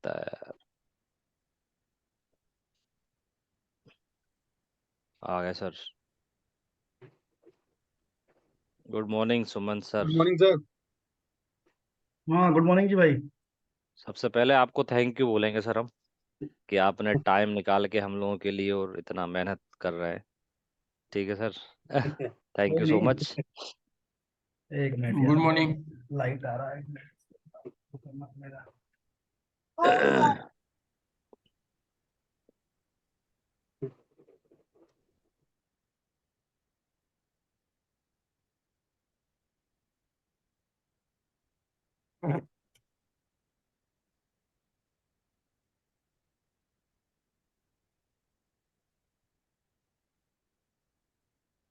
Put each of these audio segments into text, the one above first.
लगता है। आ गए सर। गुड मॉर्निंग सुमन सर। Good morning sir. हाँ, गुड मॉर्निंग जी भाई। सबसे पहले आपको थैंक यू बोलेंगे सर हम, कि आपने टाइम निकाल के हम लोगों के लिए और इतना मेहनत कर रहे हैं। ठीक है सर। थैंक कोई यू सो नहीं, मच। एक मिनट गुड यार, मॉर्निंग। लाइट आ रहा है, एक मिनट मेरा।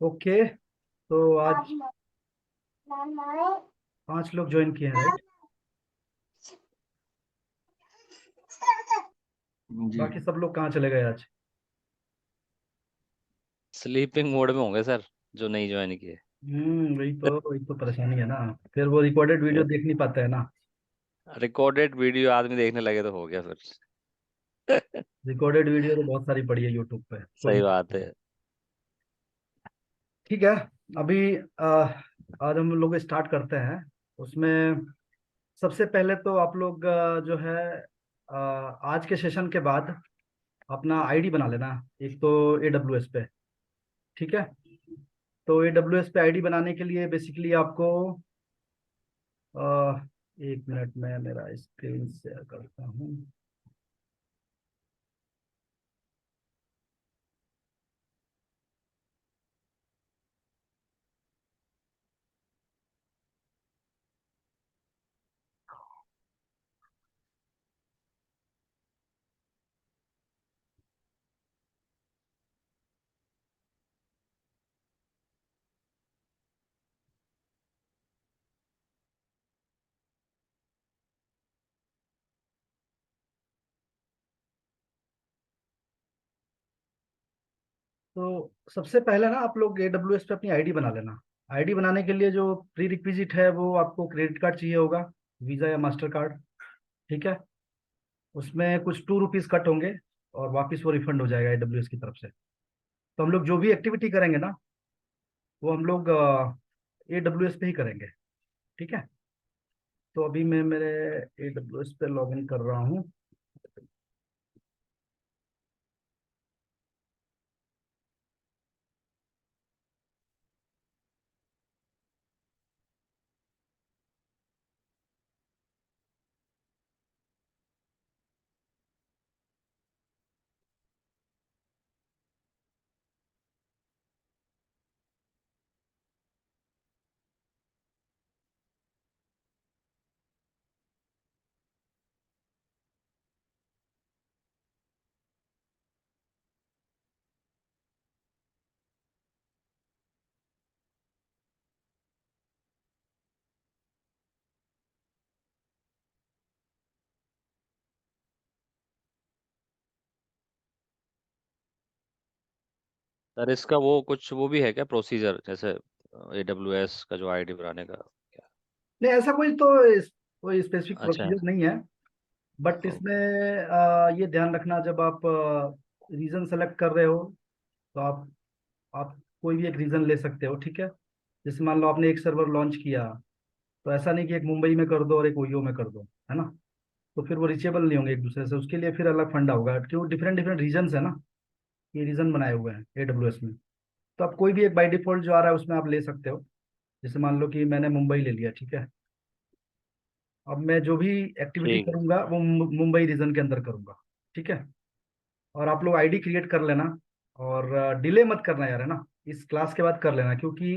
ओके, तो आज 5 लोग ज्वाइन किए हैं, राइट? जी। बाकी सब लोग कहाँ चले गए आज? स्लीपिंग मोड में होंगे सर, जो नहीं ज्वाइन किए। वही तो परेशानी है ना। फिर वो रिकॉर्डेड वीडियो देख नहीं पाते हैं ना। रिकॉर्डेड वीडियो आदमी देखने लगे तो हो गया फिर। रिकॉर्डेड वीडियो तो बहुत सारी पड़ी है यूट्यूब पे, कोई सही नहीं बात देखता है। है। ठीक है। अभी आज हम लोग स्टार्ट करते हैं। उसमें सबसे पहले तो आप लोग जो है आज के सेशन के बाद अपना आईडी बना लेना, एक तो AWS पे। ठीक है। तो AWS पे आईडी बनाने के लिए बेसिकली आपको एक मिनट में मेरा स्क्रीन शेयर करता हूँ। तो सबसे पहले ना आप लोग AWS पे अपनी आईडी बना लेना। आईडी बनाने के लिए जो प्री रिक्विजिट है वो आपको क्रेडिट कार्ड चाहिए होगा, वीज़ा या मास्टर कार्ड। ठीक है। उसमें कुछ ₹2 कट होंगे और वापस वो रिफंड हो जाएगा AWS की तरफ से। तो हम लोग जो भी एक्टिविटी करेंगे ना, वो हम लोग AWS पे ही करेंगे। ठीक है। तो अभी मैं मेरे AWS पे लॉग इन कर रहा हूँ। सर इसका वो कुछ वो भी है क्या प्रोसीजर, जैसे AWS का जो आईडी बनाने का क्या? नहीं, ऐसा कोई स्पेसिफिक अच्छा। प्रोसीजर नहीं है। बट इसमें ओके। ये ध्यान रखना, जब आप रीजन सेलेक्ट कर रहे हो तो आप कोई भी एक रीजन ले सकते हो। ठीक है। जैसे मान लो आपने एक सर्वर लॉन्च किया, तो ऐसा नहीं कि एक मुंबई में कर दो और एक ओयो में कर दो, है ना। तो फिर वो रीचेबल नहीं होंगे एक दूसरे से, उसके लिए फिर अलग फंडा होगा, क्यों डिफरेंट डिफरेंट रीजन है ना। ये रीजन बनाए हुए हैं AWS में। तो आप कोई भी एक बाई डिफॉल्ट जो आ रहा है उसमें आप ले सकते हो। जैसे मान लो कि मैंने मुंबई ले लिया, ठीक है। अब मैं जो भी एक्टिविटी ठीक है। करूंगा वो मुंबई रीजन के अंदर करूंगा। ठीक है। और आप लोग आईडी क्रिएट कर लेना, और डिले मत करना यार, है ना। इस क्लास के बाद कर लेना, क्योंकि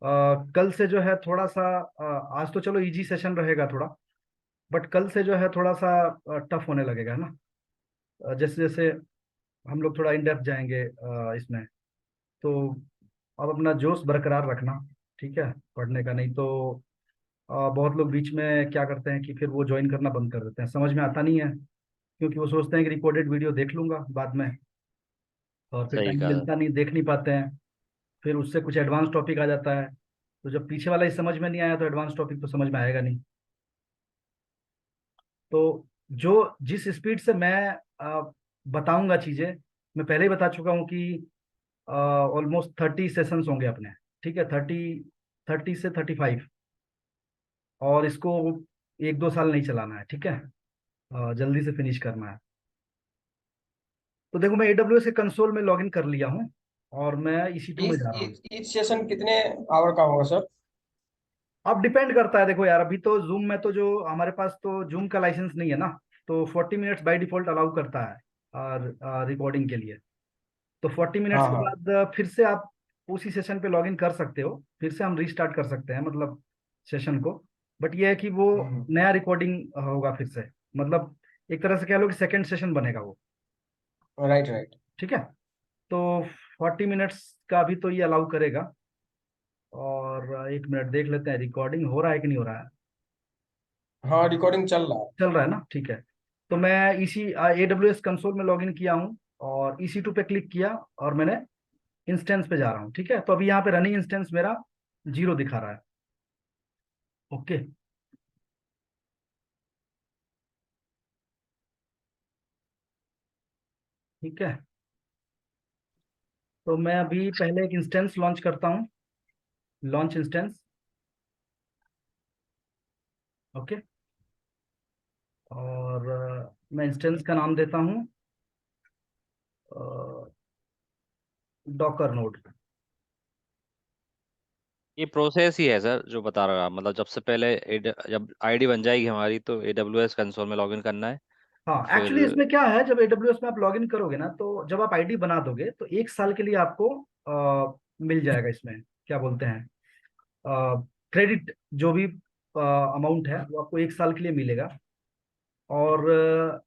अ, कल से जो है थोड़ा सा आज तो चलो इजी सेशन रहेगा थोड़ा, बट कल से जो है थोड़ा सा टफ होने लगेगा, है ना। जैसे जैसे हम लोग थोड़ा इन डेप्थ जाएंगे इसमें। तो अब अपना जोश बरकरार रखना। ठीक है, पढ़ने का। नहीं तो बहुत लोग बीच में क्या करते हैं कि फिर वो ज्वाइन करना बंद कर देते हैं, समझ में आता नहीं है, क्योंकि वो सोचते हैं कि रिकॉर्डेड वीडियो देख लूंगा बाद में, और फिर सही टाइम कहा। मिलता नहीं, देख नहीं पाते हैं। फिर उससे कुछ एडवांस टॉपिक आ जाता है, तो जब पीछे वाला ही समझ में नहीं आया तो एडवांस टॉपिक तो समझ में आएगा नहीं। तो जो जिस स्पीड से मैं बताऊंगा चीजें, मैं पहले ही बता चुका हूँ कि ऑलमोस्ट 30 सेशंस होंगे अपने। ठीक है, 30 से 35। और इसको 1-2 साल नहीं चलाना है, ठीक है। जल्दी से फिनिश करना है। तो देखो, मैं AWS के कंसोल में लॉगिन कर लिया हूँ और मैं EC2 में ईच जा रहा हूँ। ईच ईच सेशन कितने आवर का होगा सर? अब डिपेंड करता है, देखो यार, अभी तो जूम में तो जो हमारे पास तो जूम का लाइसेंस नहीं है ना, तो 40 मिनट्स बाय डिफॉल्ट अलाउ करता है रिकॉर्डिंग के लिए। तो 40 मिनट्स हाँ के हाँ। बाद फिर से आप उसी सेशन पे लॉगिन कर सकते हो, फिर से हम रीस्टार्ट कर सकते हैं मतलब सेशन को। बट ये है कि वो नया रिकॉर्डिंग होगा फिर से, मतलब एक तरह से कह लो कि सेकंड सेशन बनेगा वो। Right right. ठीक है। तो 40 मिनट्स का अभी तो ये अलाउ करेगा। और 1 मिनट देख लेते हैं रिकॉर्डिंग हो रहा है कि नहीं हो रहा है। हाँ रिकॉर्डिंग चल रहा है। चल रहा है ना, ठीक है। तो मैं इसी AWS कंसोल में लॉगिन किया हूँ और EC2 पे क्लिक किया और मैंने इंस्टेंस पे जा रहा हूँ। ठीक है, तो अभी यहाँ पे रनिंग इंस्टेंस मेरा 0 दिखा रहा है। ओके। ठीक है, तो मैं अभी पहले एक इंस्टेंस लॉन्च करता हूँ। Launch instance. ओके। और मैं इंस्टेंस का नाम देता हूँ डॉकर नोड। ये प्रोसेस ही है सर जो बता रहा मतलब जब से पहले जब आईडी बन जाएगी हमारी तो AWS कंसोल में लॉगिन करना है। हाँ, फिर एक्चुअली इसमें क्या है, जब AWS में आप लॉगिन करोगे ना, तो जब आप आईडी बना दोगे तो 1 साल के लिए आपको मिल जाएगा इसमें, क्या बोलते हैं, क्रेडिट, जो भी अमाउंट है वो आपको 1 साल के लिए मिलेगा। और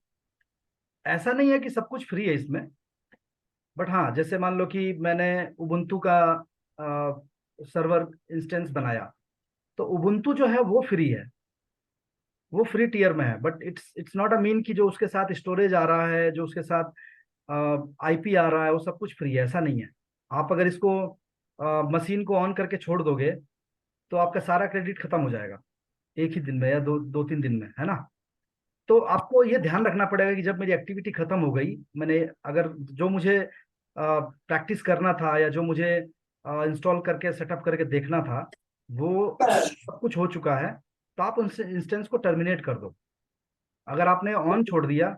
ऐसा नहीं है कि सब कुछ फ्री है इसमें। बट हाँ, जैसे मान लो कि मैंने उबुंटू का सर्वर इंस्टेंस बनाया, तो उबुंटू जो है वो फ्री है, वो फ्री टीयर में है। But it's not a mean कि जो उसके साथ स्टोरेज आ रहा है, जो उसके साथ IP आ रहा है, वो सब कुछ फ्री है, ऐसा नहीं है। आप अगर इसको मशीन को ऑन करके छोड़ दोगे तो आपका सारा क्रेडिट खत्म हो जाएगा एक ही दिन में या दो दो तीन दिन में, है ना। तो आपको ये ध्यान रखना पड़ेगा कि जब मेरी एक्टिविटी खत्म हो गई, मैंने अगर जो मुझे प्रैक्टिस करना था या जो मुझे इंस्टॉल करके सेटअप करके देखना था, वो सब कुछ हो चुका है, तो आप उन इंस्टेंस को टर्मिनेट कर दो। अगर आपने ऑन छोड़ दिया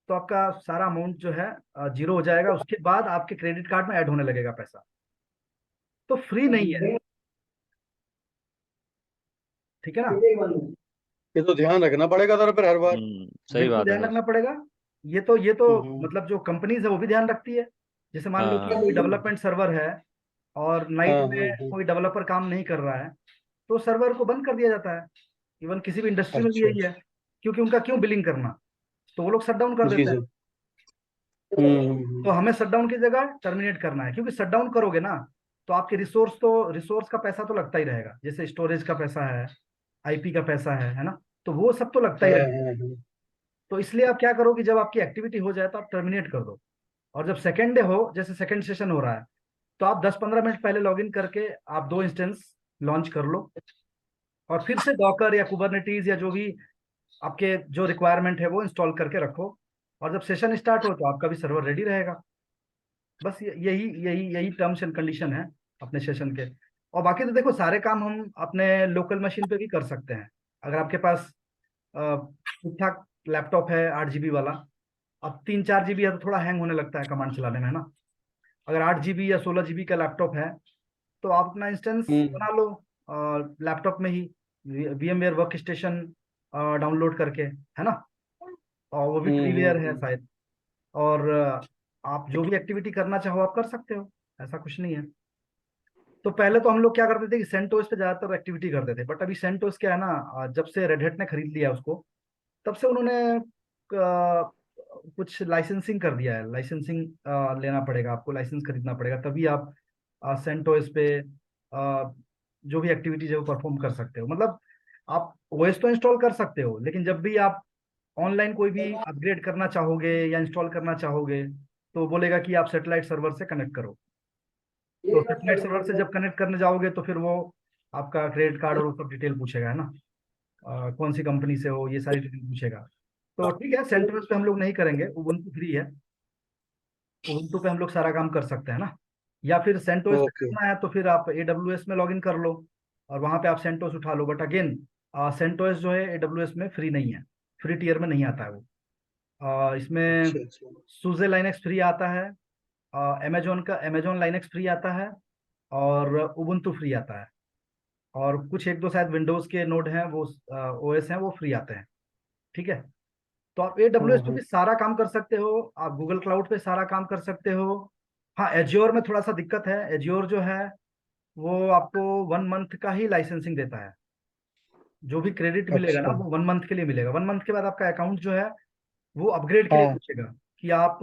तो आपका सारा अमाउंट जो है 0 हो जाएगा, उसके बाद आपके क्रेडिट कार्ड में ऐड होने लगेगा पैसा। तो फ्री नहीं है। ठीक है ना। ये तो ध्यान रखना पड़ेगा सर फिर हर बार। सही बिल्कुल बात है ध्यान सर। रखना पड़ेगा। ये तो हम्म। मतलब जो कंपनीज है वो भी ध्यान रखती है। जैसे मान लो हाँ कि हाँ कोई डेवलपमेंट सर्वर है और नाइट हाँ हाँ में हाँ। कोई डेवलपर काम नहीं कर रहा है, तो सर्वर को बंद कर दिया जाता है। इवन किसी भी इंडस्ट्री में भी अच्छा। यही है, क्योंकि उनका क्यों बिलिंग करना, तो वो लोग शट डाउन कर जी देते हैं। सर। तो हमें शट डाउन की जगह टर्मिनेट करना है, क्योंकि शट डाउन करोगे ना, तो आपके रिसोर्स का पैसा तो लगता ही रहेगा, जैसे स्टोरेज का पैसा है, IP का पैसा है ना। तो वो सब तो लगता हाँ ही रहेगा। हाँ हाँ। तो इसलिए आप क्या करो कि जब आपकी एक्टिविटी हो जाए तो आप टर्मिनेट कर दो। और जब सेकेंड डे हो, जैसे सेकेंड सेशन हो रहा है, तो आप 10-15 मिनट पहले लॉगिन करके आप 2 इंस्टेंस लॉन्च कर लो, और फिर से डॉकर या कुबरनेटीज या जो भी आपके जो रिक्वायरमेंट है वो इंस्टॉल करके रखो। और जब सेशन स्टार्ट हो तो आपका भी सर्वर रेडी रहेगा। बस यही यही यही टर्म्स एंड कंडीशन है अपने सेशन के। और बाकी तो देखो, सारे काम हम अपने लोकल मशीन पे भी कर सकते हैं, अगर आपके पास ठीक ठाक लैपटॉप है 8 GB वाला। अब 3-4 GB है तो थोड़ा हैंग होने लगता है कमांड चलाने में, है ना। अगर 8 GB या 16 GB का लैपटॉप है, तो आप अपना इंस्टेंस हम्म बना लो लैपटॉप में ही, VMware वर्क स्टेशन डाउनलोड करके, है ना। और वो भी फ्रीवेयर है हम्म। शायद। और आप जो भी एक्टिविटी करना चाहो आप कर सकते हो, ऐसा कुछ नहीं है। तो पहले तो हम लोग क्या करते थे कि सेंटोस पे ज्यादातर एक्टिविटी करते थे, बट अभी सेंटोस क्या है ना, जब से रेड हैट ने खरीद लिया उसको, तब से उन्होंने कुछ लाइसेंसिंग कर दिया है। लाइसेंसिंग लेना पड़ेगा आपको, लाइसेंस खरीदना पड़ेगा, तभी आप सेंटोस पे जो भी एक्टिविटीज है वो परफॉर्म कर सकते हो। मतलब आप OS तो इंस्टॉल कर सकते हो, लेकिन जब भी आप ऑनलाइन कोई भी अपग्रेड करना चाहोगे या इंस्टॉल करना चाहोगे, तो बोलेगा कि आप सेटेलाइट सर्वर से कनेक्ट करो। तो सेटेलाइट सर्वर से जब कनेक्ट करने जाओगे तो फिर वो आपका क्रेडिट कार्ड और वो सब डिटेल पूछेगा, है ना। कौन सी कंपनी से हो, ये सारी डिटेल पूछेगा। तो ठीक है, सेंटोस पे हम लोग नहीं करेंगे, उबुंटू फ्री है, उबुंटू पे हम लोग सारा काम कर सकते हैं ना। या फिर सेंटोस पे ओके। करना है तो फिर आप AWS में लॉगिन कर लो और वहां पे आप सेंटोस उठा लो। बट अगेन सेंटोस जो है AWS में फ्री नहीं है, फ्री टीयर में नहीं आता है वो। इसमें अच्छा अच्छा। सूजे लाइनेक्स फ्री आता है, अमेजोन लाइनेक्स फ्री आता है, और उबुंटू फ्री आता है, और कुछ एक दो शायद विंडोज के नोड हैं वो OS हैं वो फ्री आते हैं। ठीक है, तो आप AWS पे हम्म। भी सारा काम कर सकते हो, आप गूगल क्लाउड पे सारा काम कर सकते हो। हाँ, एज्योर में थोड़ा सा दिक्कत है, एज्योर जो है वो आपको 1 मंथ का ही लाइसेंसिंग देता है। जो भी क्रेडिट मिलेगा ना अच्छा। वो 1 मंथ के लिए मिलेगा, 1 मंथ के बाद आपका अकाउंट जो है वो अपग्रेड के लिए हाँ। पूछेगा कि आप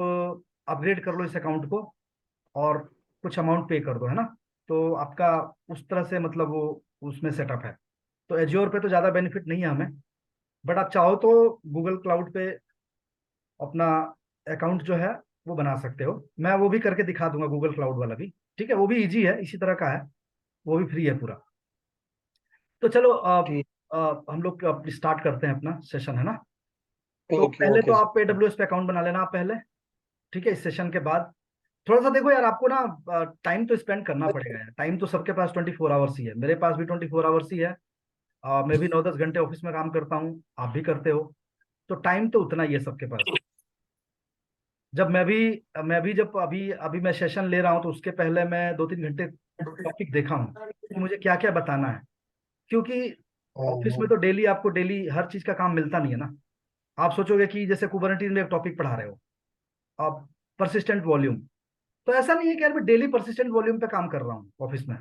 अपग्रेड कर लो इस अकाउंट को और कुछ अमाउंट पे कर दो, है ना। तो आपका उस तरह से मतलब वो उसमें सेटअप है। तो एज्योर पे तो ज़्यादा बेनिफिट नहीं है हमें, बट आप चाहो तो गूगल क्लाउड पे अपना अकाउंट जो है वो बना सकते हो। मैं वो भी करके दिखा दूंगा, गूगल क्लाउड वाला भी। ठीक है, वो भी इजी है, इसी तरह का है, वो भी फ्री है पूरा। तो चलो ठीक। हम लोग स्टार्ट करते हैं अपना सेशन, है ना। तो ओके पहले तो ओके आप सर। AWS पे अकाउंट बना लेना आप पहले। ठीक है, इस सेशन के बाद थोड़ा सा देखो यार, आपको ना टाइम तो स्पेंड करना पड़ेगा यार। टाइम तो सबके पास 24 आवर्स ही है, मेरे पास भी 24 आवर्स ही है। मैं भी 9-10 घंटे ऑफिस में काम करता हूँ, आप भी करते हो, तो टाइम तो उतना ही है सबके पास। जब मैं भी जब अभी अभी मैं सेशन ले रहा हूँ तो उसके पहले मैं 2-3 घंटे टॉपिक देखा हूँ कि मुझे क्या क्या बताना है, क्योंकि ऑफिस हाँ में तो डेली आपको डेली हर चीज का काम मिलता नहीं है ना। आप सोचोगे कि जैसे कुबरनीटीज में एक टॉपिक पढ़ा रहे हो आप, परसिस्टेंट वॉल्यूम, तो ऐसा नहीं है कि यार मैं डेली परसिस्टेंट वॉल्यूम पे काम कर रहा हूँ ऑफिस में,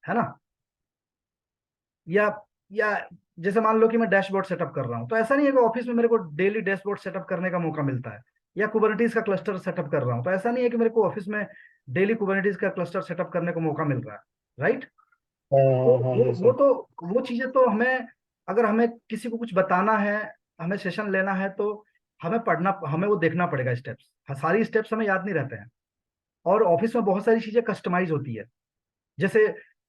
है ना। या या जैसे मान लो कि मैं डैशबोर्ड सेटअप कर रहा हूँ, तो ऐसा नहीं है कि ऑफिस में मेरे को डेली डैशबोर्ड सेटअप करने का मौका मिलता है। या कुबरनीटीज का क्लस्टर सेटअप कर रहा हूँ, तो ऐसा नहीं है कि मेरे को ऑफिस में डेली कुबरनीटीज का क्लस्टर सेटअप करने को मौका मिल रहा है, राइट। हाँ हाँ वो यस वो सर। तो वो चीजें तो हमें, अगर हमें किसी को कुछ बताना है, हमें सेशन लेना है, तो हमें पढ़ना, हमें वो देखना पड़ेगा स्टेप्स। सारी स्टेप्स हमें याद नहीं रहते हैं। और ऑफिस में बहुत सारी चीजें कस्टमाइज होती है, जैसे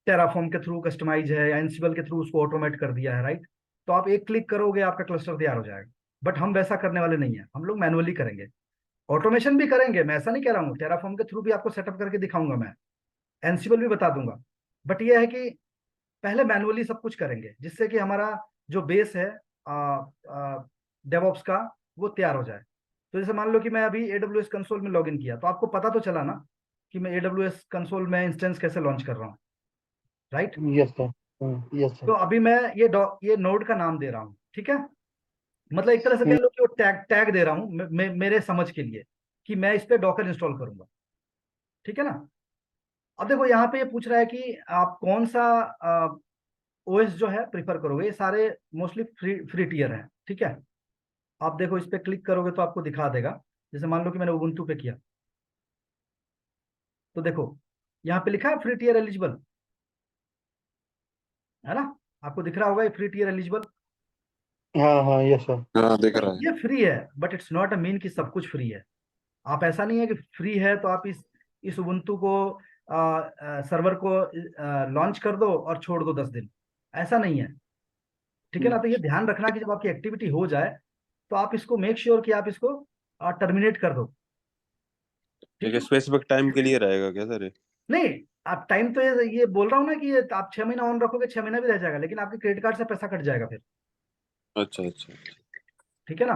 टेराफॉर्म के थ्रू कस्टमाइज है या एंसिबल के थ्रू उसको ऑटोमेट कर दिया है, राइट। तो आप एक क्लिक करोगे आपका क्लस्टर तैयार हो जाएगा। बट हम वैसा करने वाले नहीं है, हम लोग मैनुअली करेंगे। ऑटोमेशन भी करेंगे, मैं ऐसा नहीं कह रहा हूँ, टेराफॉर्म के थ्रू भी आपको सेटअप करके दिखाऊंगा मैं, एंसिबल भी बता दूंगा। बट ये है कि पहले मैनुअली सब कुछ करेंगे, जिससे कि हमारा जो बेस है डेवऑप्स का वो तैयार हो जाए। तो जैसे मान लो कि मैं अभी AWS कंसोल में लॉगिन किया, तो आपको पता तो चला ना कि मैं AWS कंसोल में इंस्टेंस कैसे लॉन्च कर रहा हूँ, राइट। Yes sir. यस तो सर। अभी मैं ये नोड का नाम दे रहा हूँ, ठीक है। मतलब एक तरह से कह लो कि वो टैग टैग दे रहा हूँ मेरे समझ के लिए, कि मैं इस पे डॉकर इंस्टॉल करूंगा, ठीक है ना। अब देखो यहाँ पे ये पूछ रहा है कि आप कौन सा OS जो है प्रीफर करोगे। ये सारे मोस्टली फ्री टीयर हैं, ठीक है। आप देखो इस पे क्लिक करोगे तो आपको दिखा देगा। जैसे मान लो कि मैंने उबुंटू पे किया, तो देखो यहाँ पे लिखा है फ्री टीयर एलिजिबल, है ना। आपको दिख रहा होगा ये फ्री टीयर एलिजिबल। हाँ हाँ यस सर। हाँ दिख रहा है। ये फ्री है, but it's not a mean कि सब कुछ फ्री है। आप ऐसा नहीं है कि फ्री है तो आप इस उबुंटू को सर्वर को लॉन्च कर दो और छोड़ दो 10 दिन, ऐसा नहीं है, ठीक है ना। तो ये ध्यान रखना कि जब आपकी एक्टिविटी हो जाए तो आप इसको मेक श्योर कि आप इसको टर्मिनेट कर दो, ठीक ठीक है, है। स्पेसिफिक टाइम के लिए रहेगा क्या सर ये? नहीं, आप टाइम तो ये बोल रहा हूँ ना कि ये आप 6 महीना ऑन रखोगे, 6 महीना भी रह जाएगा, लेकिन आपके क्रेडिट कार्ड से पैसा कट जाएगा फिर, अच्छा अच्छा। ठीक है ना।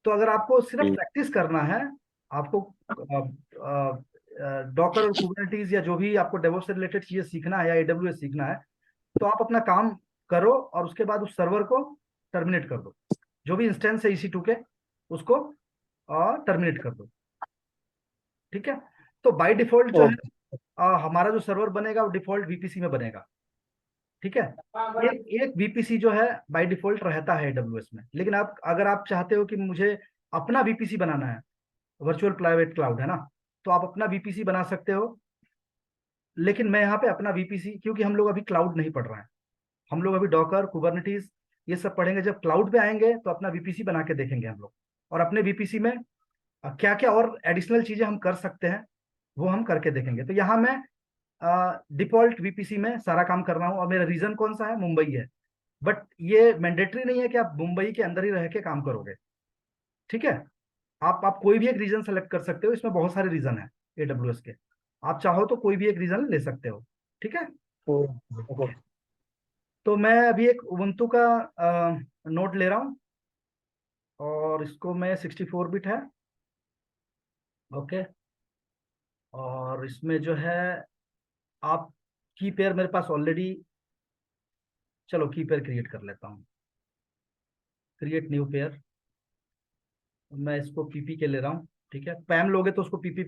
तो अगर आपको सिर्फ हम्म, प्रैक्टिस करना है, आपको डॉकर और कुबरनीटीज या जो भी आपको डेवॉप्स से रिलेटेड चीजें सीखना है या AWS सीखना है, तो आप अपना काम करो और उसके बाद उस सर्वर को टर्मिनेट कर दो। जो भी इंस्टेंस है EC2 के, उसको टर्मिनेट कर दो, ठीक है। तो बाय डिफॉल्ट जो है ओके। हमारा जो सर्वर बनेगा वो डिफॉल्ट VPC में बनेगा, ठीक है। एक एक VPC जो है बाय डिफॉल्ट रहता है AWS में, लेकिन आप अगर आप चाहते हो कि मुझे अपना VPC बनाना है, वर्चुअल प्राइवेट क्लाउड है ना, तो आप अपना VPC बना सकते हो। लेकिन मैं यहाँ पे अपना VPC, क्योंकि हम लोग अभी क्लाउड नहीं पढ़ रहे हैं, हम लोग अभी डॉकर कुबरनिटीज ये सब पढ़ेंगे। जब क्लाउड पे आएंगे तो अपना VPC बना के देखेंगे हम लोग, और अपने VPC में क्या क्या और एडिशनल चीजें हम कर सकते हैं वो हम करके देखेंगे। तो यहाँ मैं डिफॉल्ट VPC में सारा काम कर रहा हूँ, और मेरा रीजन कौन सा है, मुंबई है। बट ये मैंडेटरी नहीं है कि आप मुंबई के अंदर ही रह के काम करोगे, ठीक है। आप कोई भी एक रीजन सेलेक्ट कर सकते हो, इसमें बहुत सारे रीजन है AWS के, आप चाहो तो कोई भी एक रीजन ले सकते हो, ठीक है। ओके। ओके, तो मैं अभी एक उबंटू का नोट ले रहा हूँ, और इसको मैं 64 बिट है, ओके। और इसमें जो है आप की पेयर मेरे पास ऑलरेडी, चलो की पेयर क्रिएट कर लेता हूँ, क्रिएट न्यू पेयर। मैं इसको पीपी के ले रहा हूँ, ठीक है। पैम लोगे तो उसको पीपी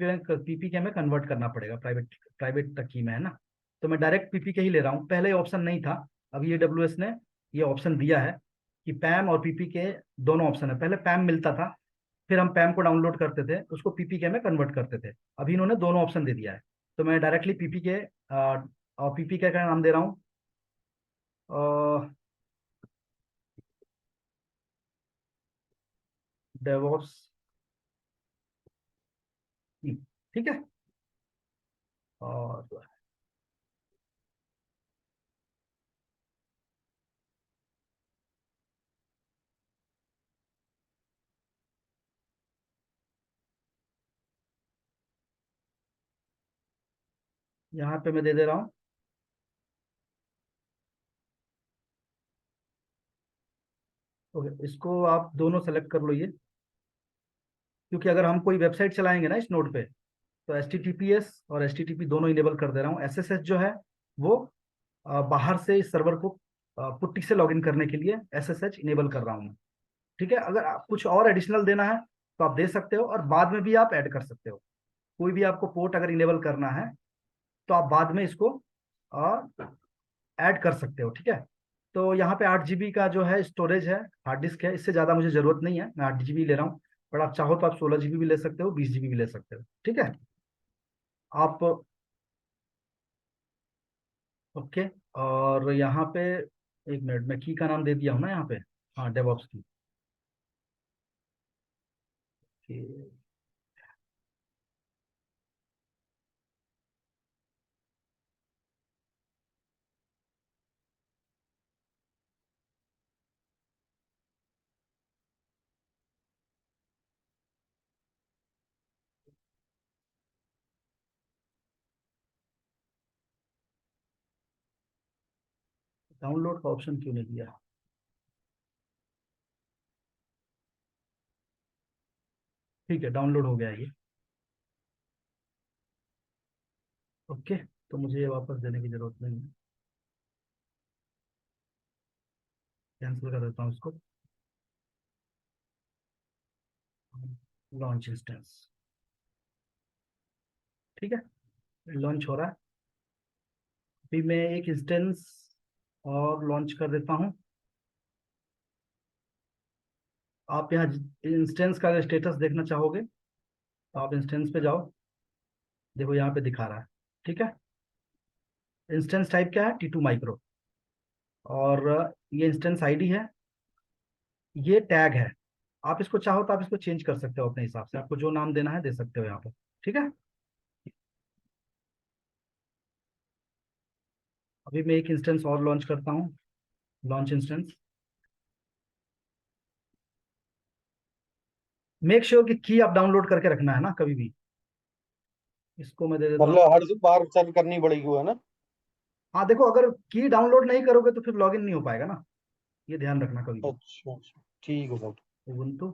के में कन्वर्ट करना पड़ेगा, प्राइवेट प्राइवेट तक की में, है ना। तो मैं डायरेक्ट पीपी के ही ले रहा हूँ, पहले ऑप्शन नहीं था, अभी AWS ने ये ऑप्शन दिया है कि पैम और पीपी के दोनों ऑप्शन है। पहले पैम मिलता था, फिर हम पैम को डाउनलोड करते थे, उसको पीपी के में कन्वर्ट करते थे, अभी इन्होंने दोनों ऑप्शन दे दिया है। तो मैं डायरेक्टली पीपी के और पीपी के का नाम दे रहा हूँ डेवऑप्स, ठीक है। और यहाँ पे मैं दे दे रहा हूँ, ओके। इसको आप दोनों सेलेक्ट कर लो ये, क्योंकि अगर हम कोई वेबसाइट चलाएंगे ना इस नोड पे, तो HTTPS और HTTP दोनों इनेबल कर दे रहा हूँ। SSH जो है वो बाहर से इस सर्वर को पुट्टी से लॉगिन करने के लिए SSH इनेबल कर रहा हूँ मैं, ठीक है। अगर आप कुछ और एडिशनल देना है तो आप दे सकते हो, और बाद में भी आप ऐड कर सकते हो। कोई भी आपको पोर्ट अगर इनेबल करना है तो आप बाद में इसको ऐड कर सकते हो, ठीक है। तो यहाँ पे 8 GB का जो है स्टोरेज है, हार्ड डिस्क है, इससे ज़्यादा मुझे ज़रूरत नहीं है, मैं 8 GB ले रहा हूँ। पर आप चाहो तो आप 16 GB भी ले सकते हो, 20 GB भी ले सकते हो, ठीक है। आप ओके। और यहाँ पे एक मिनट, मैं की का नाम दे दिया हूँ ना यहाँ पे, हाँ डेवऑप्स की। डाउनलोड का ऑप्शन क्यों नहीं दिया? ठीक है, डाउनलोड हो गया ये, ओके। तो मुझे ये वापस देने की जरूरत नहीं है, कैंसिल कर देता हूँ इसको। लॉन्च इंस्टेंस, ठीक है, लॉन्च हो रहा है। अभी मैं एक इंस्टेंस और लॉन्च कर देता हूँ। आप यहाँ इंस्टेंस का स्टेटस देखना चाहोगे तो आप इंस्टेंस पे जाओ, देखो यहाँ पे दिखा रहा है, ठीक है। इंस्टेंस टाइप क्या है? T2 माइक्रो, और ये इंस्टेंस आईडी है, ये टैग है। आप इसको चाहो तो आप इसको चेंज कर सकते हो अपने हिसाब से, आपको जो नाम देना है दे सकते हो यहाँ पे, ठीक है। अभी मैं एक इंस्टेंस और लॉन्च करता हूँ, लॉन्च इंस्टेंस। मेक श्योर कि की आप डाउनलोड करके रखना है ना कभी भी। इसको मैं दे देता हूँ, मतलब हर बार सर्च करनी पड़ेगी वो, है ना? हाँ देखो, अगर की डाउनलोड नहीं करोगे तो फिर लॉगिन नहीं हो पाएगा ना, ये ध्यान रखना कभी भी। अच्छा अच्छा, ठीक है सर। उबुंटू,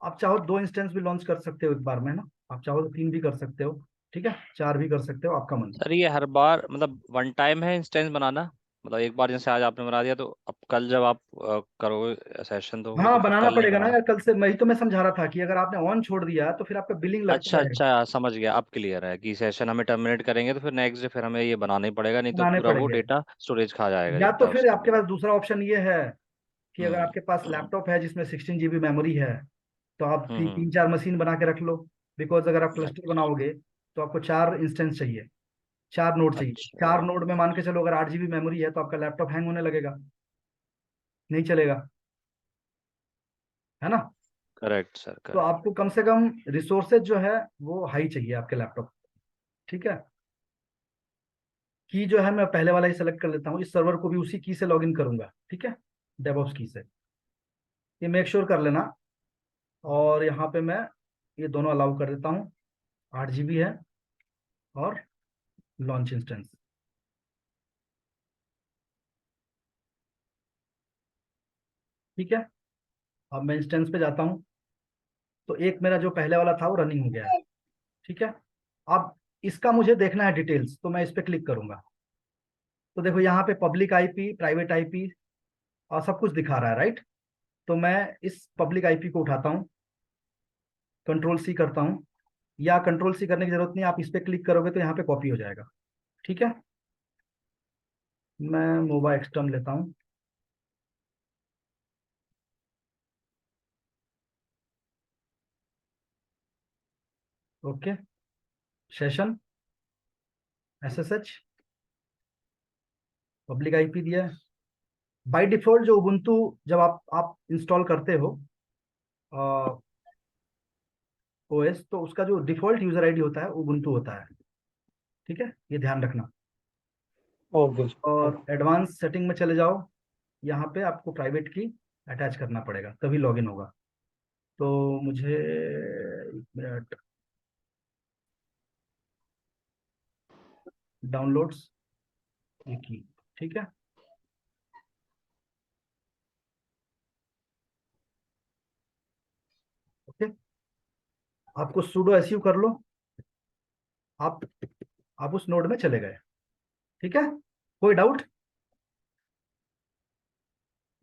आप चाहो 2 इंस्टेंस भी लॉन्च कर सकते हो एक बार में ना, आप चाहो तो 3 भी कर सकते हो, ठीक है, 4 भी कर सकते हो, आपका मन। सर ये हर बार मतलब वन टाइम है इंस्टेंस बनाना, मतलब एक बार जैसे आज आपने बना दिया तो अब कल जब आप करोगे सेशन तो वो हाँ तो फिर बनाना कल नहीं पड़ेगा ना बनाना। यार, कल से मैं तो मैं समझा रहा था कि अगर आपने ऑन छोड़ दिया तो फिर आपका बिलिंग लगता अच्छा रहेगा। अच्छा, समझ गया, अब क्लियर है कि सेशन हमें टर्मिनेट करेंगे तो फिर नेक्स्ट डे फिर हमें ये बनाना ही पड़ेगा, नहीं तो बनाने पूरा वो पड़ेंगे, डेटा स्टोरेज खा जाएगा या तो जितना फिर उसके आपके अंदर पास है। दूसरा ऑप्शन ये है कि अगर हम्म आपके पास लैपटॉप है जिसमें 16 GB मेमोरी है, तो आप हम्म। 3-4 मशीन बना के रख लो। बिकॉज अगर आप क्लस्टर अच्छा बनाओगे तो आपको 4 इंस्टेंस चाहिए, 4 नोड चाहिए। अच्छा। 4 नोड में मान के चलो अगर 8 GB मेमोरी है तो आपका लैपटॉप हैंग होने लगेगा, नहीं चलेगा, है ना। करेक्ट सर, तो करेक्ट। आपको कम से कम रिसोर्सेज जो है वो हाई चाहिए आपके लैपटॉप, ठीक है। की जो है मैं पहले वाला ही सेलेक्ट कर लेता हूँ, इस सर्वर को भी उसी की से लॉगिन करूंगा, ठीक है, डेवऑप्स की से। ये मेक श्योर कर लेना। और यहाँ पे मैं ये दोनों अलाउ कर देता हूँ, 8 GB है, और लॉन्च इंस्टेंस। ठीक है, अब मैं इंस्टेंस पे जाता हूँ, तो एक मेरा जो पहले वाला था वो रनिंग हो गया है। ठीक है, अब इसका मुझे देखना है डिटेल्स, तो मैं इस पे क्लिक करूंगा। तो देखो यहाँ पे पब्लिक आईपी, प्राइवेट आईपी और सब कुछ दिखा रहा है, राइट। तो मैं इस पब्लिक आईपी को उठाता हूँ, कंट्रोल सी करता हूँ, या कंट्रोल सी करने की जरूरत नहीं, आप इस पे क्लिक करोगे तो यहाँ पे कॉपी हो जाएगा। ठीक है, मैं मोबा एक्सटर्म लेता हूँ। Okay, session SSH, public IP दिया है। बाय डिफॉल्ट जो उबुंटू जब आप इंस्टॉल करते हो ओएस, तो उसका जो डिफॉल्ट यूजर आईडी होता है उबुंटू होता है। ठीक है, ये ध्यान रखना। ओके और एडवांस सेटिंग में चले जाओ, यहाँ पे आपको प्राइवेट की अटैच करना पड़ेगा तभी लॉगिन होगा। तो मुझे एक मिनट, डाउनलोड्स ये की, ठीक है। ओके, आपको sudo su कर लो, आप आप उस नोड में चले गए। ठीक है, कोई डाउट?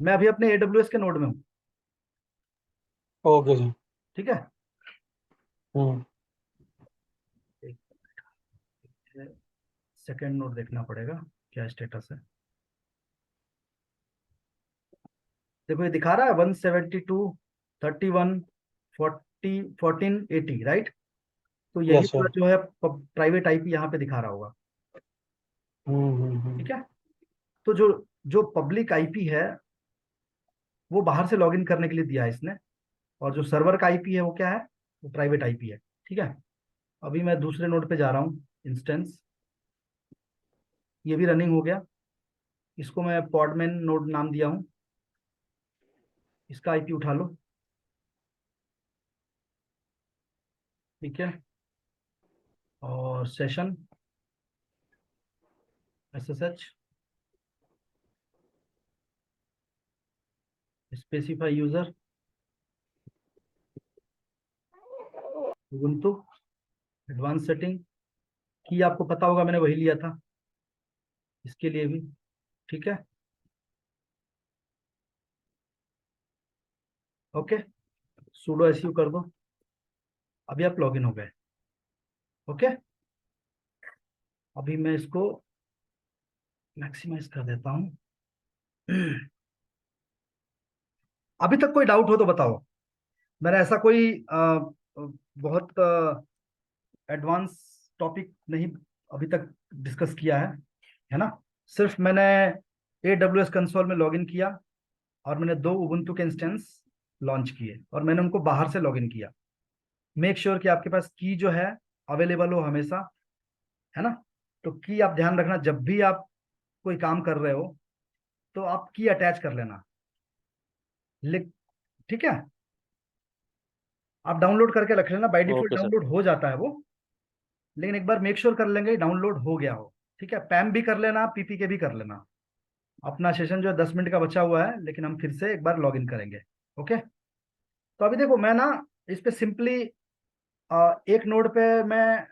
मैं अभी अपने AWS के नोड में हूँ। ओके जी। ठीक है, हम्म सेकेंड नोड देखना पड़ेगा क्या स्टेटस है। देखो ये दिखा रहा है 172 31 40 1480, राइट। तो यही यस पूरा सर। जो है प्राइवेट आईपी यहाँ पे दिखा रहा होगा। हम्म। ठीक है, तो जो जो पब्लिक आईपी है वो बाहर से लॉगिन करने के लिए दिया है इसने, और जो सर्वर का आईपी है वो क्या है, वो प्राइवेट आईपी है। ठीक है, अभी मैं दूसरे नोड पे जा रहा हूँ, इंस्टेंस, ये भी रनिंग हो गया। इसको मैं पॉडमैन नोड नाम दिया हूँ, इसका आईपी उठा लो। ठीक है, और session SSH, specify user Ubuntu, advance setting की आपको पता होगा, मैंने वही लिया था इसके लिए भी। ठीक है, ओके, sudo su कर दो, अभी आप लॉगिन हो गए। ओके, अभी मैं इसको मैक्सिमाइज कर देता हूँ। अभी तक कोई डाउट हो तो बताओ। मैंने ऐसा कोई बहुत एडवांस टॉपिक नहीं अभी तक डिस्कस किया है ना। सिर्फ मैंने AWS कंसोल में लॉगिन किया, और मैंने 2 उबुंटू के इंस्टेंस लॉन्च किए, और मैंने उनको बाहर से लॉगिन किया। मेक श्योर कि आपके पास की जो है अवेलेबल हो हमेशा, है ना। तो की आप ध्यान रखना, जब भी आप कोई काम कर रहे हो तो आप की अटैच कर लेना, लिख। ठीक है, आप डाउनलोड करके रख लेना, by default okay sir. Download हो जाता है वो, लेकिन एक बार मेक श्योर कर लेंगे डाउनलोड हो गया हो। ठीक है, पैम भी कर लेना, पीपीके भी कर लेना। अपना सेशन जो है 10 मिनट का बचा हुआ है, लेकिन हम फिर से एक बार लॉग इन करेंगे। ओके, तो अभी देखो मैं ना इस पे सिंपली एक नोड पे मैं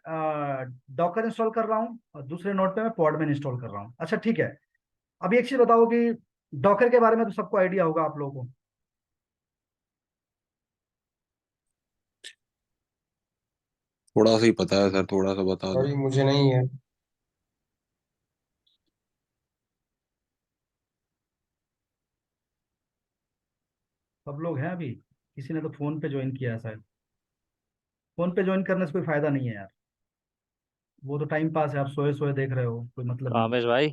डॉकर इंस्टॉल कर रहा हूँ, और दूसरे नोड पे मैं पॉडमैन इंस्टॉल कर रहा हूँ। अच्छा ठीक है, अभी एक चीज बताओ कि डॉकर के बारे में तो सबको आइडिया होगा आप लोगों को। थोड़ा सा ही पता है सर, थोड़ा सा बता दो। सॉरी मुझे नहीं है। सब लोग हैं अभी, किसी ने तो फोन पे ज्वाइन किया है शायद। फोन पे ज्वाइन करने से कोई फायदा नहीं है यार, वो तो टाइम पास है, आप सोए सोए देख रहे हो, कोई मतलब नहीं। कामेश भाई।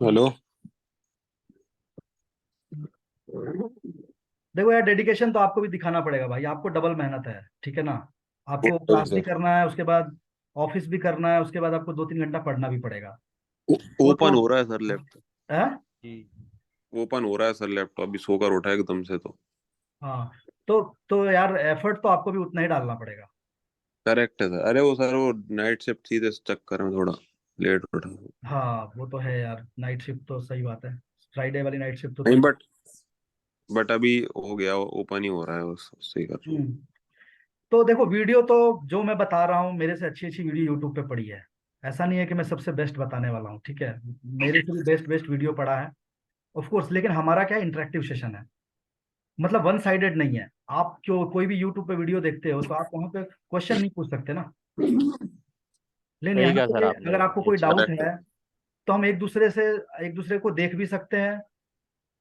हेलो। देखो यार, डेडिकेशन तो आपको भी दिखाना पड़ेगा भाई, आपको डबल मेहनत है, ठीक है ना। आपको सॉरी क्लास भी सर। करना है, उसके बाद ऑफिस भी करना है, उसके बाद आपको 2-3 घंटा पढ़ना भी पड़ेगा। वो ओपन तो हो रहा है सर लैपटॉप। है। ओपन हो रहा है सर लैपटॉप, अभी सोकर उठा एकदम से तो। हाँ, तो यार एफर्ट तो आपको भी उतना ही डालना पड़ेगा। करेक्ट है सर। अरे वो सर वो नाइट शिफ्ट थी तो इस चक्कर में थोड़ा लेट उठा। हाँ वो तो है यार, नाइट शिफ्ट तो सही बात है। फ्राइडे वाली नाइट शिफ्ट तो नहीं थोड़ी। बट अभी हो गया, ओपन ही हो रहा है, बस उससे ही कर रहा हूँ। हम्म। तो देखो, वीडियो तो जो मैं बता रहा हूँ, मेरे से अच्छी अच्छी वीडियो यूट्यूब पे पड़ी है। ऐसा नहीं है कि मैं सबसे बेस्ट बताने वाला हूँ, ठीक है। मेरे से भी बेस्ट बेस्ट वीडियो पड़ा है ऑफ कोर्स, लेकिन हमारा क्या इंटरेक्टिव सेशन है। मतलब वन साइडेड नहीं है। आप जो कोई भी यूट्यूब पे वीडियो देखते हो तो आप वहाँ पे क्वेश्चन नहीं पूछ सकते ना। लेकिन सही यहाँ कहा सर पे आपने, अगर आपको ये कोई चीज। डाउट करेक्ट है। है तो हम एक दूसरे को देख भी सकते हैं,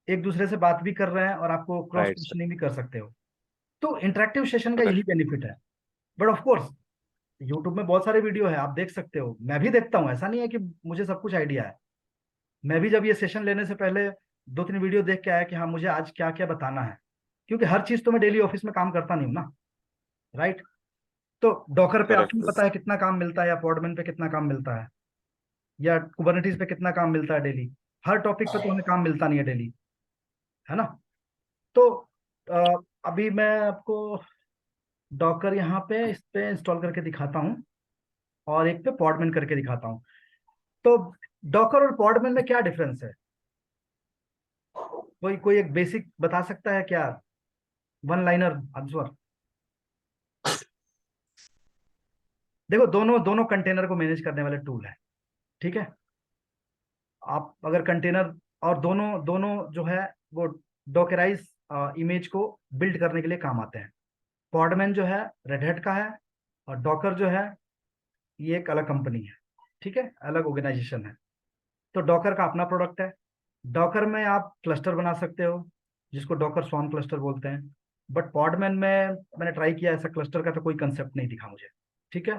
एक दूसरे से बात भी कर रहे हैं, और आपको क्रॉस राइट सर। क्वेश्चनिंग भी कर सकते हो। तो इंटरेक्टिव सेशन का यही करेक्ट। बेनिफिट है। बट ऑफ कोर्स यूट्यूब में बहुत सारे वीडियो है, आप देख सकते हो, मैं भी देखता हूँ, ऐसा नहीं है कि मुझे सब कुछ आइडिया है। मैं भी जब ये सेशन लेने से पहले 2-3 वीडियो देख के आया कि हाँ मुझे आज क्या क्या बताना है, क्योंकि हर चीज तो मैं डेली ऑफिस में काम करता नहीं हूँ ना, राइट। तो डॉकर पे आपको भी करेक्ट। पता है कितना काम मिलता है, या पॉडमैन पे कितना काम मिलता है, या कुबरनेटिस पे कितना काम मिलता है डेली। हर टॉपिक पे तो हमें काम मिलता नहीं है डेली, है ना। तो अभी मैं आपको डॉकर यहाँ पे इस पे इंस्टॉल करके दिखाता हूँ, और एक पे पॉडमैन करके दिखाता हूँ। तो डॉकर और पॉडमैन में क्या डिफरेंस है? कोई कोई एक बेसिक बता सकता है क्या? One liner answer. देखो, दोनों दोनों कंटेनर को मैनेज करने वाले टूल है, ठीक है। आप अगर कंटेनर, और दोनों दोनों जो है वो डॉकराइज इमेज को बिल्ड करने के लिए काम आते हैं। पॉडमैन जो है रेड हैट का है, और डॉकर जो है ये एक अलग कंपनी है, ठीक है, अलग ऑर्गेनाइजेशन है। तो डॉकर का अपना प्रोडक्ट है। डॉकर में आप क्लस्टर बना सकते हो, जिसको डॉकर स्वार्म क्लस्टर बोलते हैं। बट पॉडमैन में मैंने ट्राई किया, ऐसा क्लस्टर का तो कोई कंसेप्ट नहीं दिखा मुझे, ठीक है।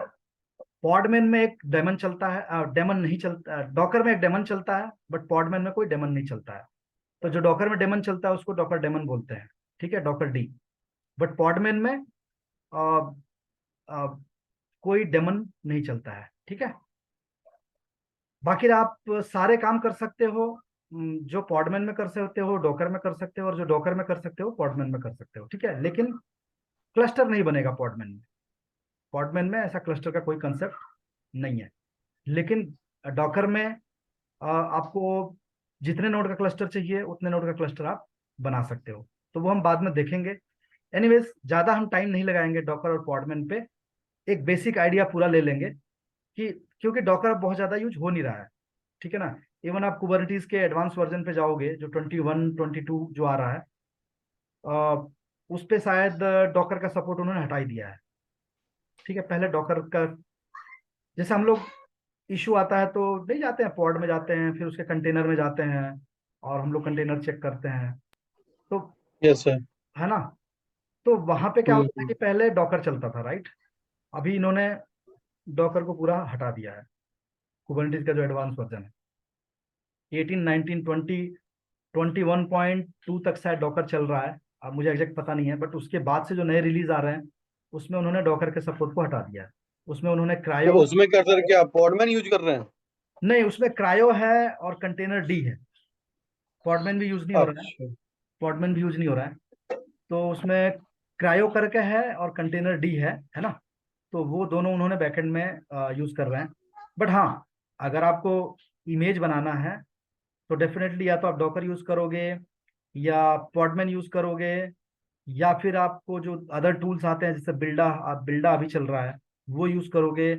पॉडमैन में एक डेमन चलता है, डेमन नहीं चलता, डॉकर में एक डेमन चलता है, बट पॉडमैन में कोई डेमन नहीं चलता है। तो जो डॉकर में डेमन चलता है उसको डॉकर डेमन बोलते हैं, ठीक है, डॉकर डी। बट पॉडमैन में आ, आ, कोई डेमन नहीं चलता है, ठीक है। बाकी आप सारे काम कर सकते हो, जो पॉडमैन में कर सकते हो डॉकर में कर सकते हो, और जो डॉकर में कर सकते हो पॉडमैन में कर सकते हो, ठीक है। लेकिन क्लस्टर नहीं बनेगा पॉडमैन में। पॉडमैन में ऐसा क्लस्टर का कोई कंसेप्ट नहीं है। लेकिन डॉकर में आपको जितने नोड का क्लस्टर चाहिए उतने नोड का क्लस्टर आप बना सकते हो। तो वो हम बाद में देखेंगे। एनीवेज, ज्यादा हम टाइम नहीं लगाएंगे डॉकर और पॉडमैन पे। एक बेसिक आइडिया पूरा ले लेंगे कि, क्योंकि डॉकर अब बहुत ज्यादा यूज हो नहीं रहा है, ठीक है ना। इवन आप कुबरनीटीज के एडवांस वर्जन पे जाओगे, जो 21-22 जो आ रहा है, उस पे शायद डॉकर का सपोर्ट उन्होंने हटा ही दिया है, ठीक है। पहले डॉकर का, जैसे हम लोग इशू आता है तो नहीं जाते हैं पॉड में, जाते हैं फिर उसके कंटेनर में जाते हैं, और हम लोग कंटेनर चेक करते हैं, तो यस सर। है ना। तो वहां पे क्या होता है हम्म। कि पहले डॉकर चलता था, राइट। अभी इन्होंने डॉकर को पूरा हटा दिया है। कुबरनीटीज का जो एडवांस वर्जन है 18, 19, 20, 21.2 तक शायद डॉकर चल रहा है। अब मुझे एग्जैक्ट पता नहीं है, बट उसके बाद से जो नए रिलीज आ रहे हैं उसमें उन्होंने डॉकर के सपोर्ट को हटा दिया है। उसमें उन्होंने तो क्रायो, उसमें क्या सर, क्या पॉडमैन यूज कर रहे हैं? नहीं उसमें क्रायो है और कंटेनर डी है। पॉडमैन भी यूज नहीं हो रहा है। अच्छा। पॉडमैन भी यूज नहीं हो रहा है। तो उसमें क्रायो करके है और कंटेनर डी है ना। तो वो दोनों उन्होंने बैकएंड में यूज कर रहे हैं। बट हाँ, अगर आपको इमेज बनाना है तो डेफिनेटली या तो आप डॉकर यूज करोगे, या पॉडमैन यूज करोगे, या फिर आपको जो अदर टूल्स आते हैं जैसे बिल्डा, बिल्डा अभी चल रहा है, वो यूज करोगे।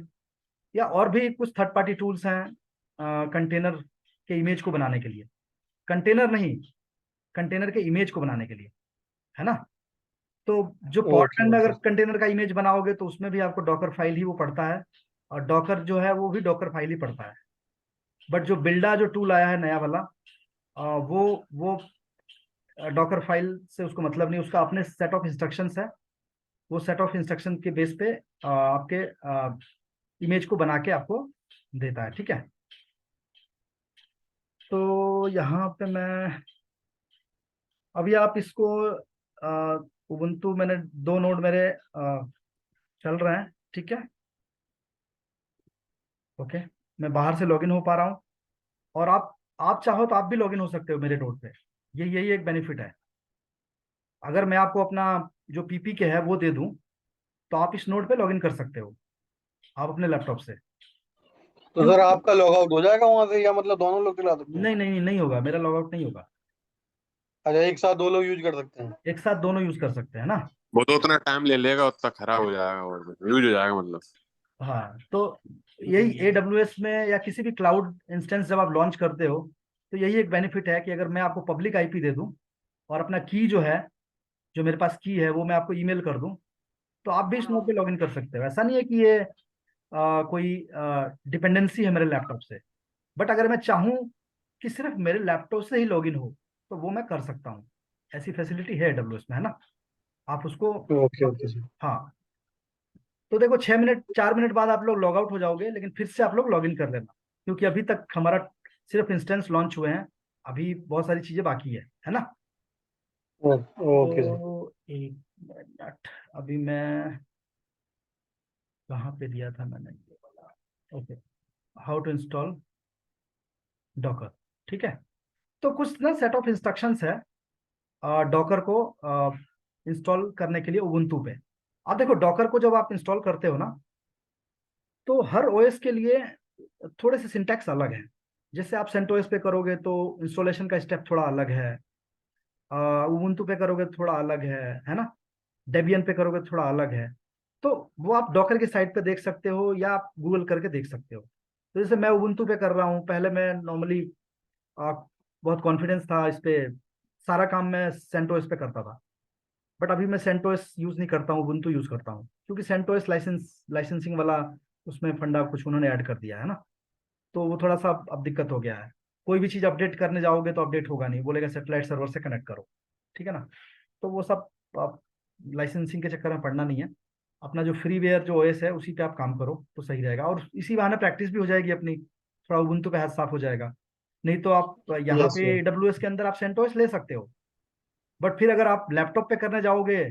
या और भी कुछ थर्ड पार्टी टूल्स हैं कंटेनर के इमेज को बनाने के लिए। कंटेनर नहीं, कंटेनर के इमेज को बनाने के लिए, है ना। तो जो ओके पॉडमैन में अगर ओके। कंटेनर का इमेज बनाओगे तो उसमें भी आपको डॉकर फाइल ही वो पड़ता है, और डॉकर जो है वो भी डॉकर फाइल ही पड़ता है। बट जो बिल्डा जो टूल आया है नया वाला, वो डॉकर फाइल से उसको मतलब नहीं, उसका अपने सेट ऑफ इंस्ट्रक्शंस है। वो सेट ऑफ इंस्ट्रक्शन के बेस पे आपके इमेज को बना के आपको देता है, ठीक है। तो यहाँ पे मैं, अभी आप इसको उबुंटू मैंने 2 नोड मेरे चल रहे हैं, ठीक है। ओके, मैं बाहर से लॉगिन हो पा रहा हूँ, और आप चाहो तो आप भी लॉगिन हो सकते हो मेरे नोड पे। यही एक बेनिफिट है। अगर मैं आपको अपना जो पीपी के है वो दे दूं, तो आप इस नोड पे लॉगिन कर सकते हो, आप अपने लैपटॉप से। तो सर क्योंकि आपका लॉग आउट हो जाएगा वहां से, या मतलब दोनों लोग चला सकते हैं? नहीं होगा, मेरा लॉग आउट नहीं होगा। अच्छा, एक साथ दो लोग यूज कर सकते हैं? एक साथ दोनों यूज कर सकते हैं ना। वो तो उतना टाइम ले लेगा, उतना खराब हो जाएगा और यूज हो जाएगा मतलब। हाँ, तो यही AWS में या किसी भी क्लाउड इंस्टेंस जब आप लॉन्च करते हो, तो यही एक बेनिफिट है कि अगर मैं आपको पब्लिक आईपी दे दूं, और अपना की जो है, जो मेरे पास की है वो मैं आपको ईमेल कर दूं, तो आप भी इस नोड पे लॉगिन कर सकते हो। ऐसा नहीं है कि ये कोई डिपेंडेंसी है मेरे लैपटॉप से। बट अगर मैं चाहूँ कि सिर्फ मेरे लैपटॉप से ही लॉगिन हो, तो वो मैं कर सकता हूँ। ऐसी फैसिलिटी है AWS में, है ना। आप उसको, ओके ओके सर। हाँ, तो देखो 6 मिनट 4 मिनट बाद आप लोग लॉग आउट हो जाओगे, लेकिन फिर से आप लोग लॉग इन कर लेना, क्योंकि अभी तक हमारा सिर्फ इंस्टेंस लॉन्च हुए हैं, अभी बहुत सारी चीजें बाकी है ना। Okay sir. तो 1 मिनट, अभी मैं कहाँ पे दिया था मैंने ये वाला। Okay, how to install Docker. ठीक है, तो कुछ ना सेट ऑफ इंस्ट्रक्शंस है डॉकर को इंस्टॉल करने के लिए उबुंटू पे। अब देखो, डॉकर को जब आप इंस्टॉल करते हो ना, तो हर ओएस के लिए थोड़े से सिंटैक्स अलग है। जैसे आप सेंटोस पे करोगे तो इंस्टॉलेशन का स्टेप थोड़ा अलग है, उबुंटू पे करोगे तो थोड़ा अलग है ना। डेबियन पे करोगे तो थोड़ा अलग है। तो वो आप डॉकर की साइट पे देख सकते हो, या आप गूगल करके देख सकते हो। तो जैसे मैं उबुंटू पे कर रहा हूँ, पहले मैं नॉर्मली बहुत कॉन्फिडेंस था इस पे, सारा काम मैं सेंटोस पे करता था। बट अभी मैं सेंटोस यूज नहीं करता हूँ, उबुंटू यूज करता हूँ, क्योंकि सेंटोस लाइसेंसिंग वाला उसमें फंडा कुछ उन्होंने ऐड कर दिया है ना। तो वो थोड़ा सा अब दिक्कत हो गया है। कोई भी चीज अपडेट करने जाओगे तो अपडेट होगा नहीं, बोलेगा सेटेलाइट सर्वर से कनेक्ट करो। ठीक है ना। तो वो सब आप लाइसेंसिंग के चक्कर में पड़ना नहीं है। अपना जो फ्रीवेयर जो ओएस है उसी पे आप काम करो तो सही रहेगा, और इसी बहाने प्रैक्टिस भी हो जाएगी अपनी, थोड़ा उबुंटू पे हाथ साफ हो जाएगा। नहीं तो आप यहाँ यस पे सर। AWS के अंदर आप सेंटोस ले सकते हो, बट फिर अगर आप लैपटॉप पे करने जाओगे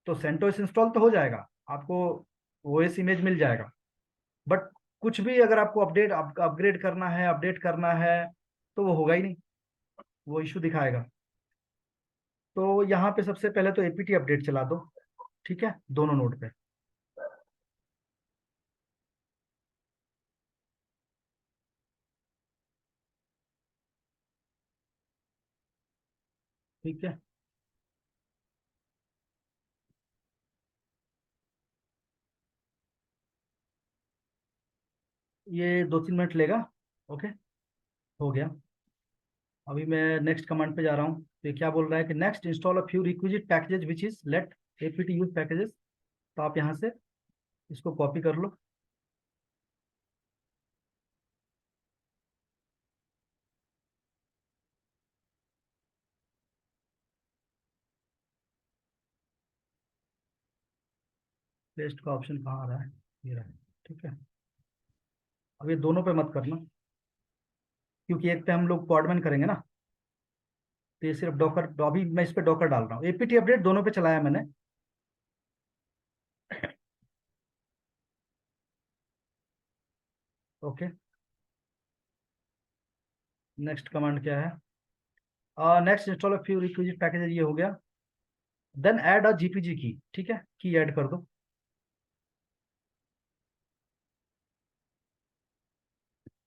तो सेंटोस इंस्टॉल तो हो जाएगा, आपको ओएस इमेज मिल जाएगा, बट कुछ भी अगर आपको अपग्रेड करना है, अपडेट करना है, तो वो होगा ही नहीं, वो इशू दिखाएगा। तो यहाँ पे सबसे पहले तो APT अपडेट चला दो। ठीक है, दोनों नोड पे। ठीक है, ये 2-3 मिनट लेगा। ओके, हो गया। अभी मैं नेक्स्ट कमांड पे जा रहा हूँ, तो ये क्या बोल रहा है कि next install a few requisite packages which is let APT use packages. तो आप यहाँ से इसको कॉपी कर लो। पेस्ट का ऑप्शन कहाँ आ रहा है, ये रहा है। ठीक है, अब ये दोनों पे मत करना, क्योंकि एक पे हम लोग पॉडमैन करेंगे ना, तो ये सिर्फ डॉकर, अभी मैं इस पे डॉकर डाल रहा हूँ। APT अपडेट दोनों पे चलाया मैंने। ओके, नेक्स्ट कमांड क्या है, next install few requisite package, ये हो गया। देन ऐड अ GPG की। ठीक है, की ऐड कर दो।